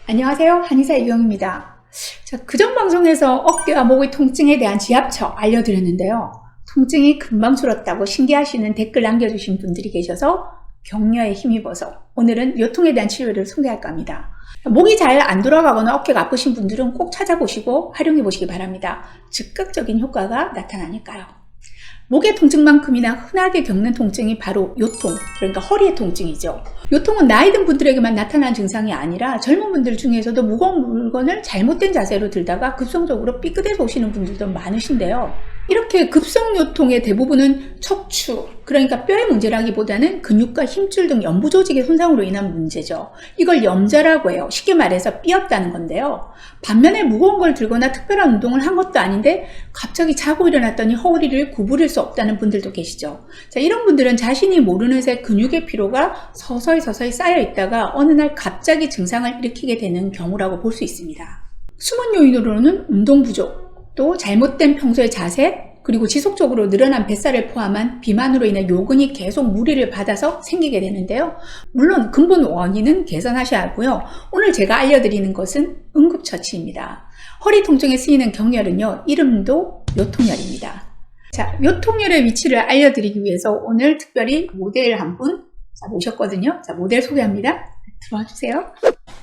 안녕하세요. 한의사 이경입니다. 자, 그전 방송에서 어깨와 목의 통증에 대한 지압처 알려드렸는데요. 통증이 금방 줄었다고 신기하시는 댓글 남겨주신 분들이 계셔서 격려에 힘입어서 오늘은 요통에 대한 치료를 소개할까 합니다. 목이 잘 안 돌아가거나 어깨가 아프신 분들은 꼭 찾아보시고 활용해 보시기 바랍니다. 즉각적인 효과가 나타나니까요. 목의 통증만큼이나 흔하게 겪는 통증이 바로 요통, 그러니까 허리의 통증이죠. 요통은 나이 든 분들에게만 나타나는 증상이 아니라 젊은 분들 중에서도 무거운 물건을 잘못된 자세로 들다가 급성적으로 삐끗해서 오시는 분들도 많으신데요. 이렇게 급성 요통의 대부분은 척추, 그러니까 뼈의 문제라기보다는 근육과 힘줄 등 연부 조직의 손상으로 인한 문제죠. 이걸 염자라고 해요. 쉽게 말해서 삐었다는 건데요. 반면에 무거운 걸 들거나 특별한 운동을 한 것도 아닌데 갑자기 자고 일어났더니 허리를 구부릴 수 없다는 분들도 계시죠. 자, 이런 분들은 자신이 모르는 새 근육의 피로가 서서히 쌓여 있다가 어느 날 갑자기 증상을 일으키게 되는 경우라고 볼 수 있습니다. 숨은 요인으로는 운동 부족, 또 잘못된 평소의 자세, 그리고 지속적으로 늘어난 뱃살을 포함한 비만으로 인한 요근이 계속 무리를 받아서 생기게 되는데요. 물론 근본 원인은 개선하셔야 하고요. 오늘 제가 알려드리는 것은 응급처치입니다. 허리 통증에 쓰이는 경혈은요, 이름도 요통혈입니다. 자, 요통혈의 위치를 알려드리기 위해서 오늘 특별히 모델 한 분 모셨거든요. 자, 모델 소개합니다. 들어와 주세요.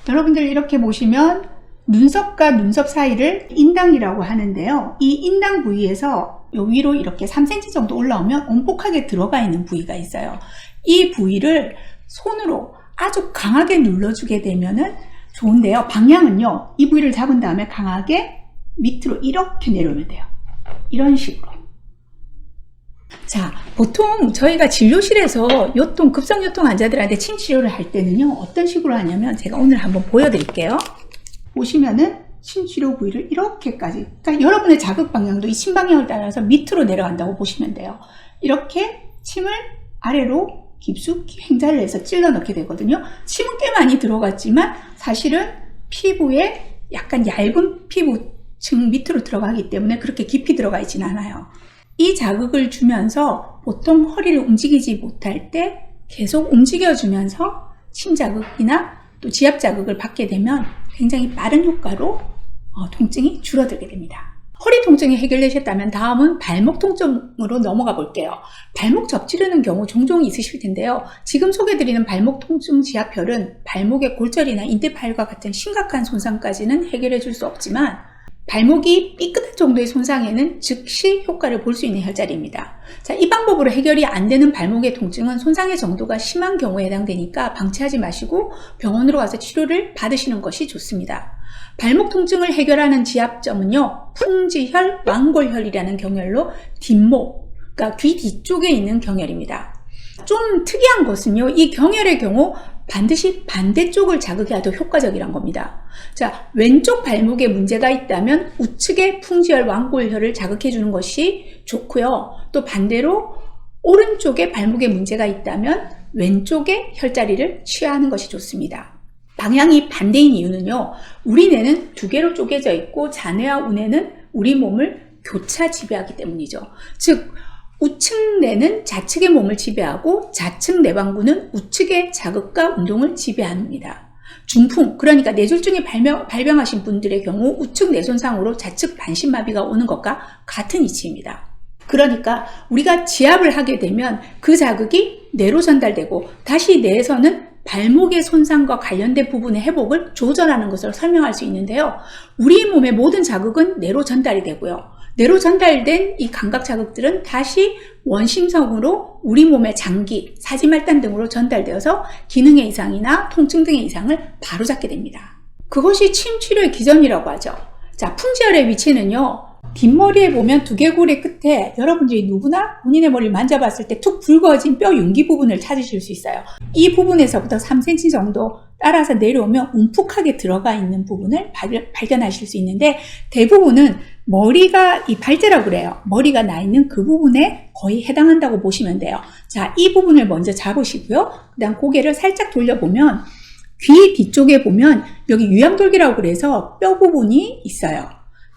여러분들 이렇게 보시면 눈썹과 눈썹 사이를 인당이라고 하는데요. 이 인당 부위에서 요 위로 이렇게 3cm 정도 올라오면 온폭하게 들어가 있는 부위가 있어요. 이 부위를 손으로 아주 강하게 눌러주게 되면은 좋은데요. 방향은요, 이 부위를 잡은 다음에 강하게 밑으로 이렇게 내려오면 돼요. 이런 식으로. 자, 보통 저희가 진료실에서 요통, 급성 요통 환자들한테 침 치료를 할 때는요, 어떤 식으로 하냐면 제가 오늘 한번 보여드릴게요. 보시면은 침 치료 부위를 이렇게까지, 그러니까 여러분의 자극 방향도 이 침 방향을 따라서 밑으로 내려간다고 보시면 돼요. 이렇게 침을 아래로 깊숙이 횡자를 해서 찔러 넣게 되거든요. 침은 꽤 많이 들어갔지만 사실은 피부에 약간 얇은 피부층 밑으로 들어가기 때문에 그렇게 깊이 들어가 있진 않아요. 이 자극을 주면서 보통 허리를 움직이지 못할 때 계속 움직여주면서 침 자극이나 또 지압 자극을 받게 되면 굉장히 빠른 효과로 통증이 줄어들게 됩니다. 허리 통증이 해결되셨다면 다음은 발목 통증으로 넘어가 볼게요. 발목 접지르는 경우 종종 있으실 텐데요. 지금 소개드리는 발목 통증 지압혈은 발목의 골절이나 인대파열과 같은 심각한 손상까지는 해결해 줄 수 없지만 발목이 삐끗한 정도의 손상에는 즉시 효과를 볼 수 있는 혈자리입니다. 자, 이 방법으로 해결이 안 되는 발목의 통증은 손상의 정도가 심한 경우에 해당되니까 방치하지 마시고 병원으로 가서 치료를 받으시는 것이 좋습니다. 발목 통증을 해결하는 지압점은요, 풍지혈, 완골혈이라는 경혈로 뒷목, 그러니까 귀 뒤쪽에 있는 경혈입니다. 좀 특이한 것은요, 이 경혈의 경우 반드시 반대쪽을 자극해야 더 효과적이란 겁니다. 자, 왼쪽 발목에 문제가 있다면 우측의 풍지혈, 완골혈을 자극해 주는 것이 좋고요. 또 반대로 오른쪽에 발목에 문제가 있다면 왼쪽의 혈자리를 취하는 것이 좋습니다. 방향이 반대인 이유는요, 우리 뇌는 두 개로 쪼개져 있고 자뇌와 우뇌는 우리 몸을 교차 지배하기 때문이죠. 즉, 우측 뇌는 좌측의 몸을 지배하고 좌측 내방구는 우측의 자극과 운동을 지배합니다. 중풍, 그러니까 뇌졸중이 발병하신 분들의 경우 우측 뇌손상으로 좌측 반신마비가 오는 것과 같은 이치입니다. 그러니까 우리가 지압을 하게 되면 그 자극이 뇌로 전달되고 다시 뇌에서는 발목의 손상과 관련된 부분의 회복을 조절하는 것을 설명할 수 있는데요. 우리 몸의 모든 자극은 뇌로 전달이 되고요. 뇌로 전달된 이 감각 자극들은 다시 원심성으로 우리 몸의 장기, 사지말단 등으로 전달되어서 기능의 이상이나 통증 등의 이상을 바로잡게 됩니다. 그것이 침 치료의 기점이라고 하죠. 자, 풍지혈의 위치는요, 뒷머리에 보면 두개골의 끝에 여러분들이 누구나 본인의 머리를 만져봤을 때 툭 붉어진 뼈 윤기 부분을 찾으실 수 있어요. 이 부분에서부터 3cm 정도 따라서 내려오면 움푹하게 들어가 있는 부분을 발견하실 수 있는데, 대부분은 머리가 이 발대라고 그래요. 머리가 나 있는 그 부분에 거의 해당한다고 보시면 돼요. 자, 이 부분을 먼저 잡으시고요. 그 다음 고개를 살짝 돌려보면 귀 뒤쪽에 보면 여기 유양돌기라고 그래서 뼈 부분이 있어요.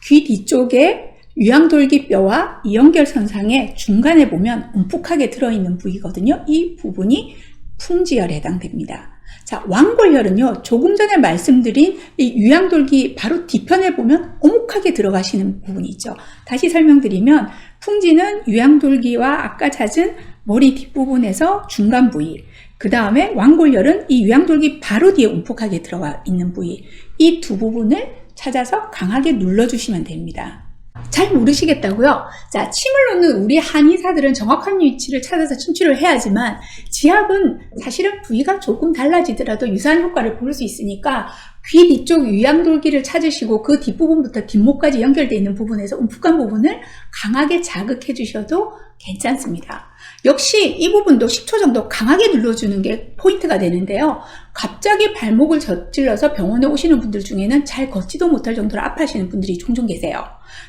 귀 뒤쪽에 유양돌기뼈와 이연결선상의 중간에 보면 움푹하게 들어있는 부위거든요. 이 부분이 풍지혈에 해당됩니다. 자, 완골혈은요, 조금 전에 말씀드린 이 유양돌기 바로 뒤편에 보면 오목하게 들어가시는 부분이 있죠. 다시 설명드리면 풍지는 유양돌기와 아까 찾은 머리 뒷부분에서 중간 부위, 그 다음에 완골혈은 이 유양돌기 바로 뒤에 움푹하게 들어가 있는 부위, 이 두 부분을 찾아서 강하게 눌러주시면 됩니다. 잘 모르시겠다고요? 자, 침을 놓는 우리 한의사들은 정확한 위치를 찾아서 침출을 해야지만 지압은 사실은 부위가 조금 달라지더라도 유사한 효과를 볼 수 있으니까 귀 뒤쪽 유양돌기를 찾으시고 그 뒷부분부터 뒷목까지 연결되어 있는 부분에서 움푹한 부분을 강하게 자극해 주셔도 괜찮습니다. 역시 이 부분도 10초 정도 강하게 눌러주는 게 포인트가 되는데요. 갑자기 발목을 저질러서 병원에 오시는 분들 중에는 잘 걷지도 못할 정도로 아파하시는 분들이 종종 계세요.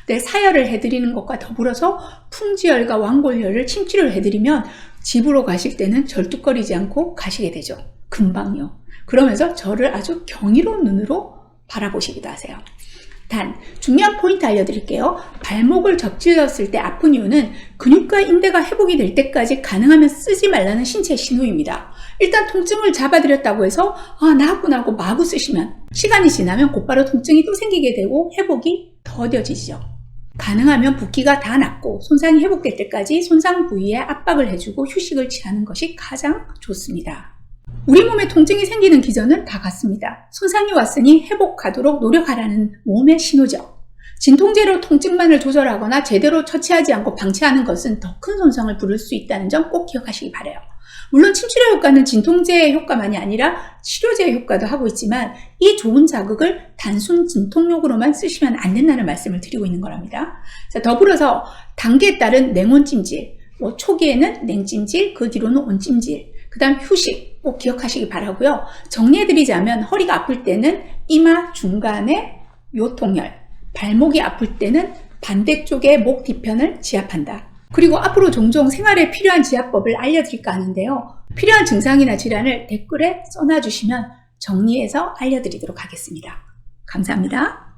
네, 사혈을 해드리는 것과 더불어서 풍지혈과 완골혈을 침치를 해드리면 집으로 가실 때는 절뚝거리지 않고 가시게 되죠. 금방요. 그러면서 저를 아주 경이로운 눈으로 바라보시기도 하세요. 단, 중요한 포인트 알려드릴게요. 발목을 접질렀을 때 아픈 이유는 근육과 인대가 회복이 될 때까지 가능하면 쓰지 말라는 신체 신호입니다. 일단 통증을 잡아드렸다고 해서 나았구나 하고 마구 쓰시면 시간이 지나면 곧바로 통증이 또 생기게 되고 회복이 더뎌지죠. 가능하면 붓기가 다 낫고 손상이 회복될 때까지 손상 부위에 압박을 해주고 휴식을 취하는 것이 가장 좋습니다. 우리 몸에 통증이 생기는 기전은 다 같습니다. 손상이 왔으니 회복하도록 노력하라는 몸의 신호죠. 진통제로 통증만을 조절하거나 제대로 처치하지 않고 방치하는 것은 더 큰 손상을 부를 수 있다는 점 꼭 기억하시기 바라요. 물론 침치료 효과는 진통제의 효과만이 아니라 치료제의 효과도 하고 있지만 이 좋은 자극을 단순 진통용으로만 쓰시면 안 된다는 말씀을 드리고 있는 거랍니다. 자, 더불어서 단계에 따른 냉온찜질, 초기에는 냉찜질, 그 뒤로는 온찜질, 그 다음 휴식 꼭 기억하시기 바라고요. 정리해드리자면 허리가 아플 때는 이마 중간에 요통혈, 발목이 아플 때는 반대쪽의 목 뒤편을 지압한다. 그리고 앞으로 종종 생활에 필요한 지압법을 알려드릴까 하는데요. 필요한 증상이나 질환을 댓글에 써놔주시면 정리해서 알려드리도록 하겠습니다. 감사합니다.